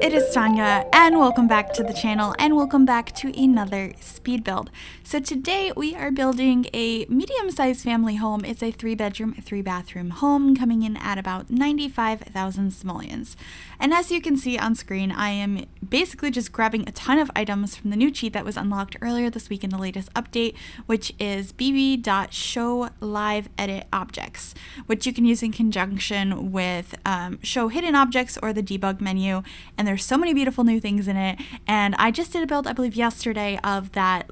it is Tanya, and welcome back to the channel, and welcome back to another speed build. So today we are building a medium-sized family home. It's a 3-bedroom, 3-bathroom home coming in at about 95,000 simoleons. And as you can see on screen, I am basically just grabbing a ton of items from the new cheat that was unlocked earlier this week in the latest update, which is bb.show_live_edit_objects, which you can use in conjunction with show hidden objects or the debug menu. And there's so many beautiful new things in it. And I just did a build, I believe yesterday, of that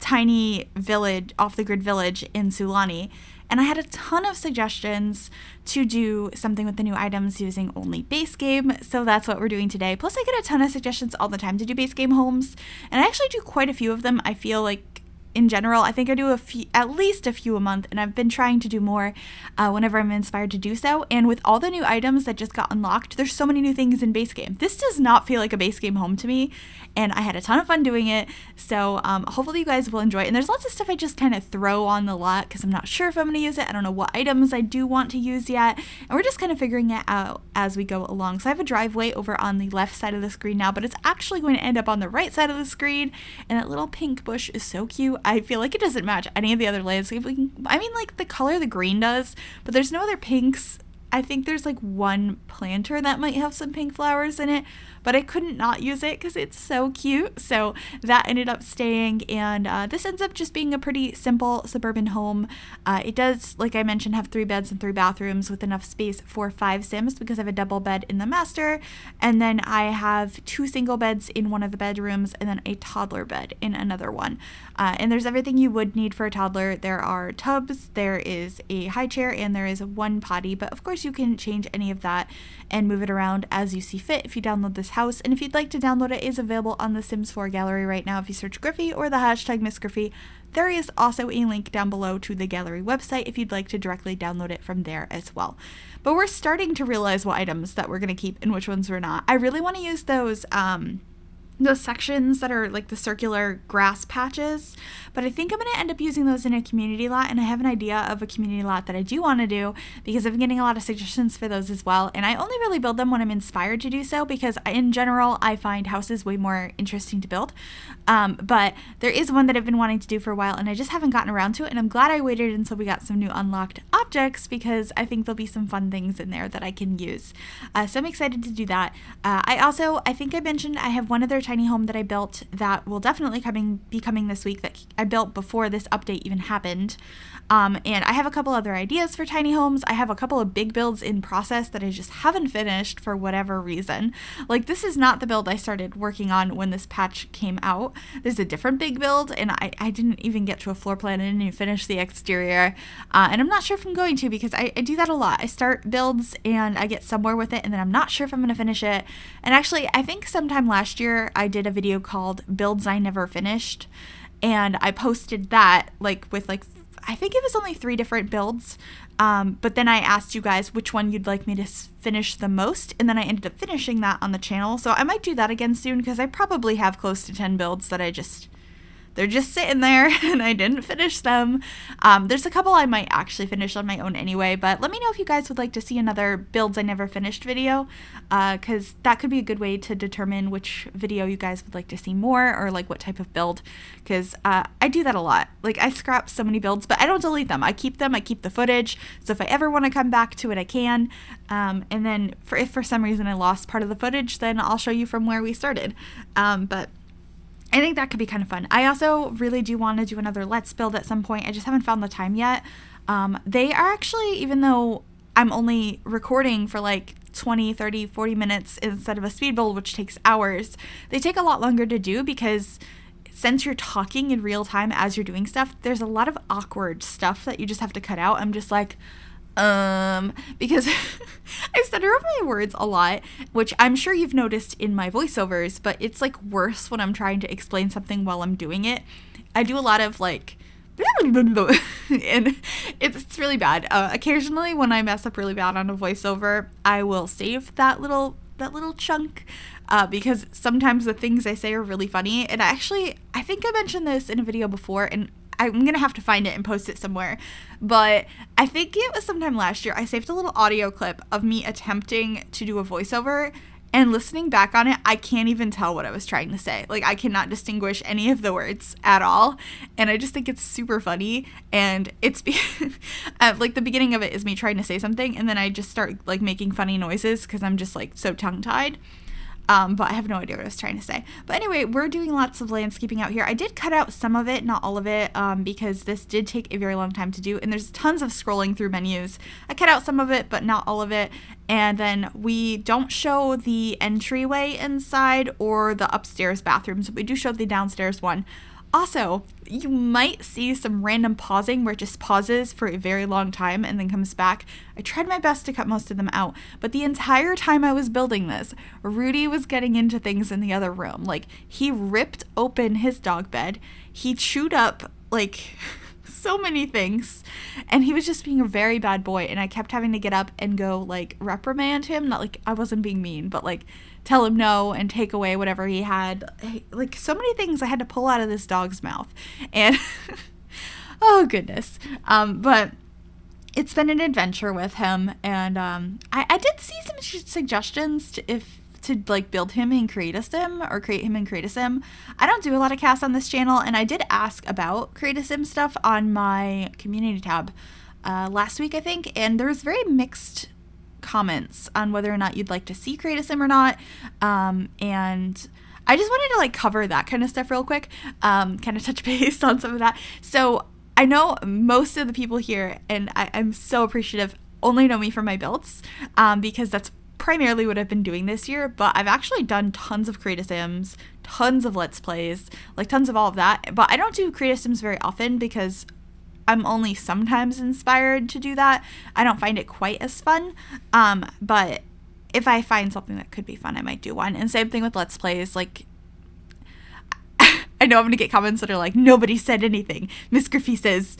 tiny village, off the grid village in Sulani. And I had a ton of suggestions to do something with the new items using only base game. So that's what we're doing today. Plus I get a ton of suggestions all the time to do base game homes. And I actually do quite a few of them. I feel like in general, I think I do at least a few a month, and I've been trying to do more whenever I'm inspired to do so. And with all the new items that just got unlocked, there's so many new things in base game. This does not feel like a base game home to me, and I had a ton of fun doing it. So hopefully you guys will enjoy it. And there's lots of stuff I just kind of throw on the lot because I'm not sure if I'm going to use it. I don't know what items I do want to use yet, and we're just kind of figuring it out as we go along. So I have a driveway over on the left side of the screen now, but it's actually going to end up on the right side of the screen, and that little pink bush is so cute. I feel like it doesn't match any of the other landscaping. I mean, like the color the green does, but there's no other pinks. I think there's like one planter that might have some pink flowers in it, but I couldn't not use it because it's so cute. So that ended up staying, and this ends up just being a pretty simple suburban home. It does, like I mentioned, have 3 beds and 3 bathrooms with enough space for 5 Sims because I have a double bed in the master, and then I have 2 single beds in one of the bedrooms and then a toddler bed in another one. And there's everything you would need for a toddler. There are tubs, there is a high chair, and there is one potty, but of course you can change any of that and move it around as you see fit if you download this house. And if you'd like to download it, is available on the Sims 4 gallery right now. If you search Gryphi or the hashtag MsGryphi, there is also a link down below to the gallery website if you'd like to directly download it from there as well. But we're starting to realize what items that we're going to keep and which ones we're not. I really want to use those sections that are like the circular grass patches, but I think I'm going to end up using those in a community lot, and I have an idea of a community lot that I do want to do because I've been getting a lot of suggestions for those as well. And I only really build them when I'm inspired to do so because in general I find houses way more interesting to build, but there is one that I've been wanting to do for a while and I just haven't gotten around to it, and I'm glad I waited until we got some new unlocked objects because I think there'll be some fun things in there that I can use. So I'm excited to do that. I think I mentioned I have one other tiny home that I built that will definitely be coming this week that I built before this update even happened. And I have a couple other ideas for tiny homes. I have a couple of big builds in process that I just haven't finished for whatever reason. Like, this is not the build I started working on when this patch came out. There's a different big build, and I didn't even get to a floor plan. I didn't even finish the exterior. And I'm not sure if I'm going to because I do that a lot. I start builds and I get somewhere with it, and then I'm not sure if I'm going to finish it. And actually, I think sometime last year I did a video called Builds I Never Finished, and I posted that with I think it was only 3 different builds, but then I asked you guys which one you'd like me to finish the most, and then I ended up finishing that on the channel. So I might do that again soon because I probably have close to 10 builds that they're just sitting there and I didn't finish them. There's a couple I might actually finish on my own anyway, but let me know if you guys would like to see another Builds I Never Finished video, because that could be a good way to determine which video you guys would like to see more, or like what type of build, because I do that a lot. Like, I scrap so many builds, but I don't delete them. I keep them, I keep the footage, so if I ever want to come back to it, I can. And then if for some reason I lost part of the footage, then I'll show you from where we started. But I think that could be kind of fun. I also really do want to do another Let's Build at some point. I just haven't found the time yet. They are actually, even though I'm only recording for like 20, 30, 40 minutes instead of a speed build, which takes hours, they take a lot longer to do because since you're talking in real time as you're doing stuff, there's a lot of awkward stuff that you just have to cut out. I'm just like, because I stutter over my words a lot, which I'm sure you've noticed in my voiceovers, but it's like worse when I'm trying to explain something while I'm doing it. I do a lot of like, and it's really bad. Occasionally when I mess up really bad on a voiceover, I will save that little chunk, because sometimes the things I say are really funny. And I think I mentioned this in a video before, and I'm going to have to find it and post it somewhere. But I think it was sometime last year, I saved a little audio clip of me attempting to do a voiceover, And listening back on it, I can't even tell what I was trying to say. Like, I cannot distinguish any of the words at all. And I just think it's super funny. And it's like the beginning of it is me trying to say something, and then I just start like making funny noises because I'm just like so tongue-tied. But I have no idea what I was trying to say. But anyway, we're doing lots of landscaping out here. I did cut out some of it, not all of it, because this did take a very long time to do. And there's tons of scrolling through menus. I cut out some of it, but not all of it. And then we don't show the entryway inside or the upstairs bathrooms. We do show the downstairs one. Also, you might see some random pausing where it just pauses for a very long time and then comes back. I tried my best to cut most of them out, but the entire time I was building this, Rudy was getting into things in the other room. Like, he ripped open his dog bed, he chewed up, like, so many things, and he was just being a very bad boy, and I kept having to get up and go, like, reprimand him. Not like I wasn't being mean, but, like, tell him no and take away whatever he had. Like, so many things I had to pull out of this dog's mouth. And oh goodness. But it's been an adventure with him. And I did see some suggestions to like build him in Create a Sim or create him in Create a Sim. I don't do a lot of casts on this channel, and I did ask about Create a Sim stuff on my community tab last week, I think, and there was very mixed comments on whether or not you'd like to see Create a Sim or not. And I just wanted to like cover that kind of stuff real quick, kind of touch base on some of that. So I know most of the people here, and I'm so appreciative, only know me for my builds, because that's primarily what I've been doing this year, but I've actually done tons of Create a Sims, tons of Let's Plays, like tons of all of that, but I don't do Create a Sims very often because I'm only sometimes inspired to do that. I don't find it quite as fun, but if I find something that could be fun, I might do one. And same thing with Let's Plays. Like, I know I'm gonna get comments that are like, nobody said anything. MsGryphi says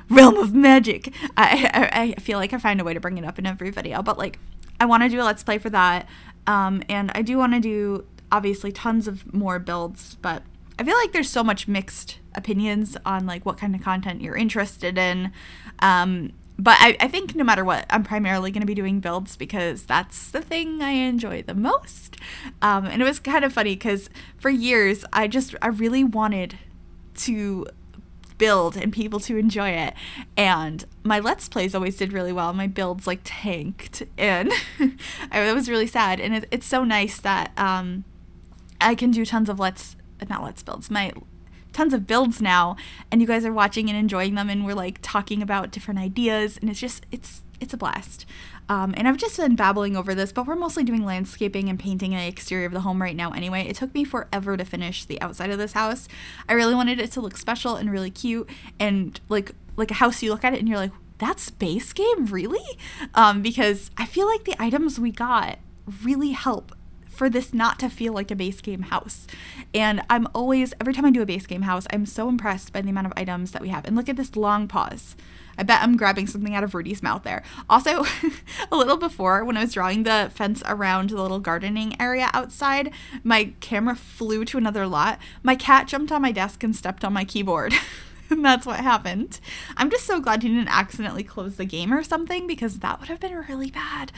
Realm of Magic. I feel like I find a way to bring it up in every video, but like, I want to do a Let's Play for that, and I do want to do obviously tons of more builds, but I feel like there's so much mixed opinions on like what kind of content you're interested in. But I think no matter what, I'm primarily going to be doing builds because that's the thing I enjoy the most. And it was kind of funny because for years I really wanted to build and people to enjoy it, and my Let's Plays always did really well. My builds like tanked, and it was really sad. And it's so nice that I can do tons of tons of builds now, and you guys are watching and enjoying them, and we're like talking about different ideas, and it's a blast. And I've just been babbling over this, but we're mostly doing landscaping and painting the exterior of the home right now anyway. It took me forever to finish the outside of this house. I really wanted it to look special and really cute, and like a house you look at it and you're like, that's base game, really? Because I feel like the items we got really help for this not to feel like a base game house. And I'm always, every time I do a base game house, I'm so impressed by the amount of items that we have. And look at this long pause. I bet I'm grabbing something out of Rudy's mouth there. Also, a little before, when I was drawing the fence around the little gardening area outside, my camera flew to another lot. My cat jumped on my desk and stepped on my keyboard. And that's what happened. I'm just so glad he didn't accidentally close the game or something, because that would have been really bad.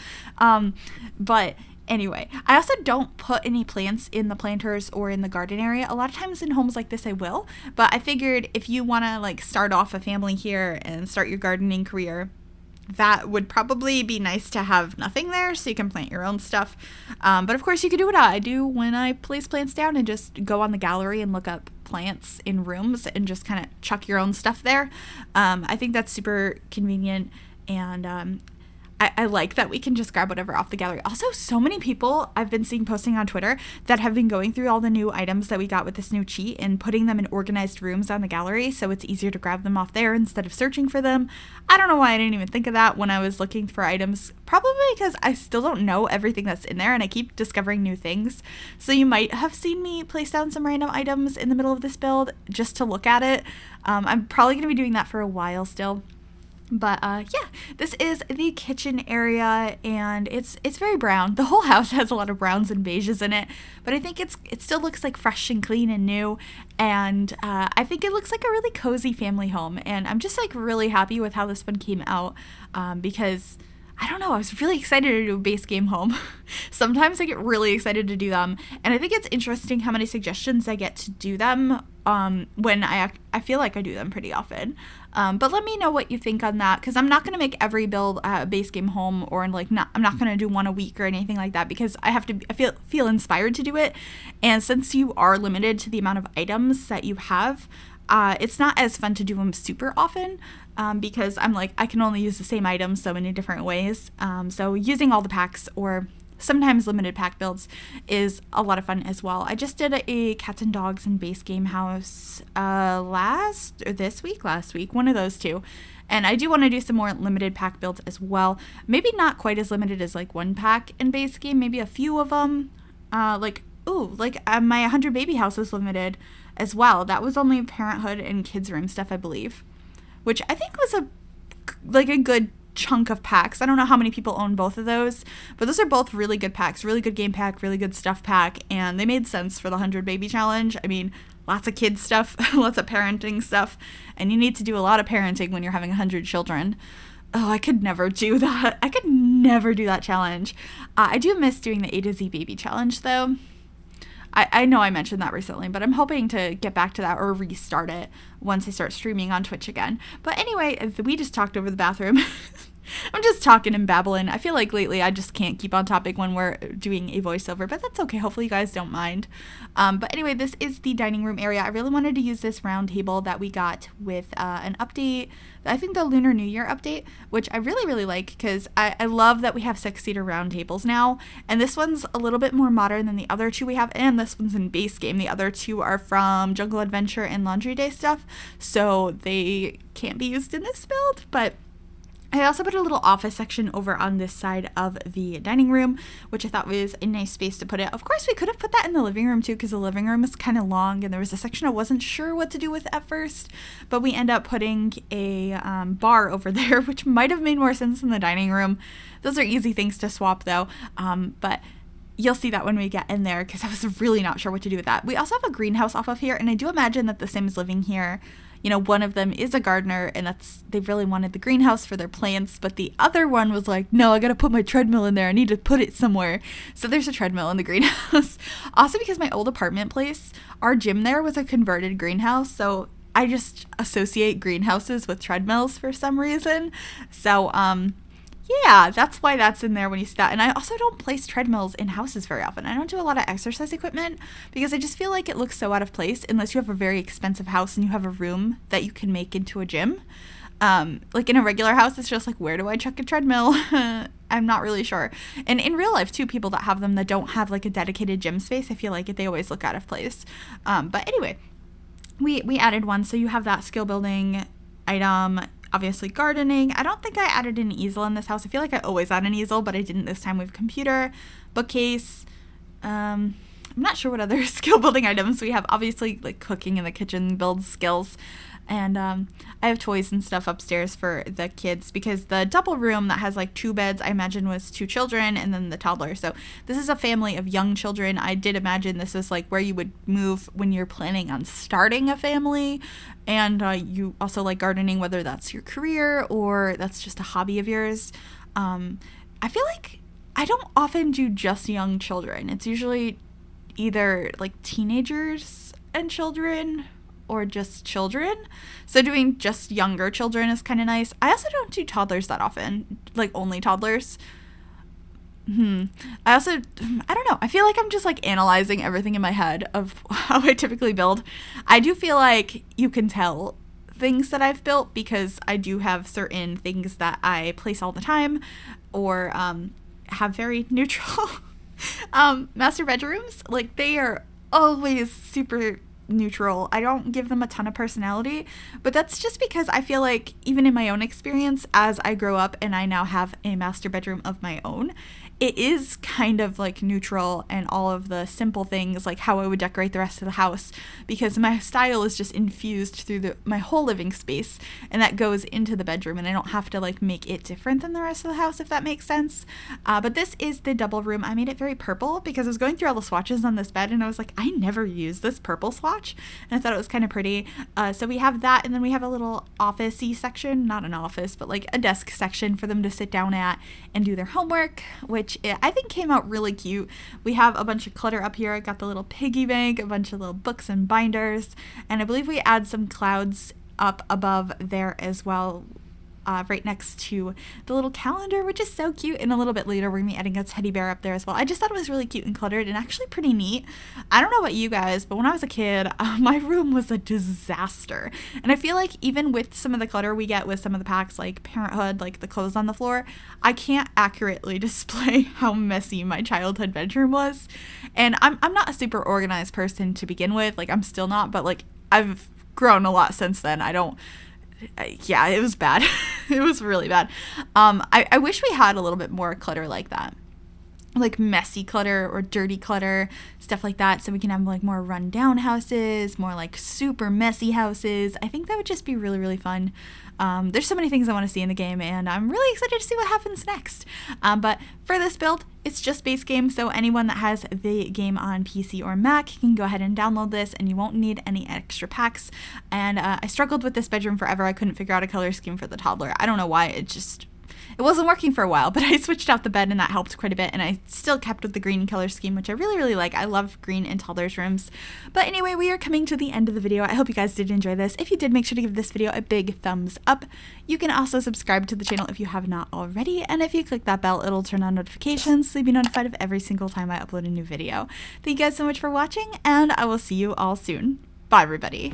But anyway, I also don't put any plants in the planters or in the garden area. A lot of times in homes like this I will, but I figured if you want to like start off a family here and start your gardening career, that would probably be nice to have nothing there so you can plant your own stuff. But of course you could do what I do when I place plants down and just go on the gallery and look up plants in rooms and just kind of chuck your own stuff there. I think that's super convenient, and I like that we can just grab whatever off the gallery. Also, so many people I've been seeing posting on Twitter that have been going through all the new items that we got with this new cheat and putting them in organized rooms on the gallery, so it's easier to grab them off there instead of searching for them. I don't know why I didn't even think of that when I was looking for items. Probably because I still don't know everything that's in there and I keep discovering new things. So you might have seen me place down some random items in the middle of this build just to look at it. I'm probably going to be doing that for a while still. But yeah, this is the kitchen area, and it's very brown. The whole house has a lot of browns and beiges in it, but I think it still looks like fresh and clean and new, and I think it looks like a really cozy family home, and I'm just like really happy with how this one came out, because I don't know, I was really excited to do a base game home. Sometimes I get really excited to do them, and I think it's interesting how many suggestions I get to do them when I feel like I do them pretty often. But let me know what you think on that, because I'm not going to make every build a base game home, or I'm not going to do one a week or anything like that, because I feel inspired to do it. And since you are limited to the amount of items that you have, it's not as fun to do them super often, because I'm like, I can only use the same items so many different ways. So using all the packs, or sometimes limited pack builds, is a lot of fun as well. I just did a cats and dogs and base game house last week, one of those two. And I do want to do some more limited pack builds as well. Maybe not quite as limited as like one pack in base game, maybe a few of them. My 100 baby house was limited as well. That was only parenthood and kids room stuff, I believe, which I think was a good chunk of packs. I don't know how many people own both of those, but those are both really good packs, really good game pack, really good stuff pack, and they made sense for the 100 baby challenge. I mean, lots of kids stuff, lots of parenting stuff, and you need to do a lot of parenting when you're having 100 children. Oh, I could never do that. I could never do that challenge. I do miss doing the A to Z baby challenge, though. I know I mentioned that recently, but I'm hoping to get back to that or restart it once I start streaming on Twitch again. But anyway, we just talked over the bathroom. I'm just talking and babbling. I feel like lately I just can't keep on topic when we're doing a voiceover, but that's okay. Hopefully you guys don't mind. But anyway, this is the dining room area. I really wanted to use this round table that we got with an update. I think the Lunar New Year update, which I really, really like, because I love that we have 6-seater round tables now. And this one's a little bit more modern than the other two we have, and this one's in base game. The other two are from Jungle Adventure and Laundry Day stuff, so they can't be used in this build, but I also put a little office section over on this side of the dining room, which I thought was a nice space to put it. Of course, we could have put that in the living room too, because the living room is kind of long, and there was a section I wasn't sure what to do with at first, but we end up putting a bar over there, which might have made more sense in the dining room. Those are easy things to swap though, but you'll see that when we get in there, because I was really not sure what to do with that. We also have a greenhouse off of here, and I do imagine that the Sims living here, you know, one of them is a gardener, and they really wanted the greenhouse for their plants, but the other one was like, no, I gotta put my treadmill in there. I need to put it somewhere. So there's a treadmill in the greenhouse. Also, because my old apartment place, our gym there was a converted greenhouse, so I just associate greenhouses with treadmills for some reason. So, yeah, that's why that's in there when you see that. And I also don't place treadmills in houses very often. I don't do a lot of exercise equipment because I just feel like it looks so out of place unless you have a very expensive house and you have a room that you can make into a gym. Like in a regular house, it's just like, where do I chuck a treadmill? I'm not really sure. And in real life too, people that have them that don't have like a dedicated gym space, I feel like they always look out of place. But anyway, we added one. So you have that skill building item. Obviously gardening. I don't think I added an easel in this house. I feel like I always add an easel, but I didn't this time. We have a computer, bookcase. I'm not sure what other skill building items we have. Obviously, like cooking in the kitchen builds skills. And I have toys and stuff upstairs for the kids, because the double room that has like 2 beds, I imagine was 2 children and then the toddler. So this is a family of young children. I did imagine this is like where you would move when you're planning on starting a family. And you also like gardening, whether that's your career or that's just a hobby of yours. I feel like I don't often do just young children. It's usually either like teenagers and children or just children. So doing just younger children is kind of nice. I also don't do toddlers that often, like only toddlers. I don't know. I feel like I'm just like analyzing everything in my head of how I typically build. I do feel like you can tell things that I've built because I do have certain things that I place all the time or have very neutral master bedrooms. Like they are always super neutral. I don't give them a ton of personality, but that's just because I feel like even in my own experience, as I grow up and I now have a master bedroom of my own, it is kind of like neutral and all of the simple things, like how I would decorate the rest of the house, because my style is just infused through my whole living space, and that goes into the bedroom, and I don't have to like make it different than the rest of the house, if that makes sense. But this is the double room. I made it very purple because I was going through all the swatches on this bed, and I was like, I never use this purple swatch, and I thought it was kind of pretty. So we have that, and then we have a little office-y section, not an office, but like a desk section for them to sit down at and do their homework, which I think came out really cute. We have a bunch of clutter up here. I got the little piggy bank, a bunch of little books and binders, and I believe we add some clouds up above there as well, right next to the little calendar, which is so cute. And a little bit later, we're gonna be adding a teddy bear up there as well. I just thought it was really cute and cluttered and actually pretty neat. I don't know about you guys, but when I was a kid, my room was a disaster. And I feel like even with some of the clutter we get with some of the packs, like Parenthood, like the clothes on the floor, I can't accurately display how messy my childhood bedroom was. And I'm not a super organized person to begin with. Like, I'm still not, but like I've grown a lot since then. Yeah, it was bad. It was really bad. I wish we had a little bit more clutter like that, like messy clutter or dirty clutter, stuff like that, so we can have like more run down houses, more like super messy houses. I think that would just be really, really fun. There's so many things I want to see in the game, and I'm really excited to see what happens next. But for this build, it's just base game, so anyone that has the game on PC or Mac can go ahead and download this, and you won't need any extra packs. And I struggled with this bedroom forever. I couldn't figure out a color scheme for the toddler. I don't know why. It wasn't working for a while, but I switched out the bed and that helped quite a bit, and I still kept with the green color scheme, which I really, really like. I love green in toddlers' rooms. But anyway, we are coming to the end of the video. I hope you guys did enjoy this. If you did, make sure to give this video a big thumbs up. You can also subscribe to the channel if you have not already, and if you click that bell, it'll turn on notifications so you'll be notified of every single time I upload a new video. Thank you guys so much for watching, and I will see you all soon. Bye, everybody.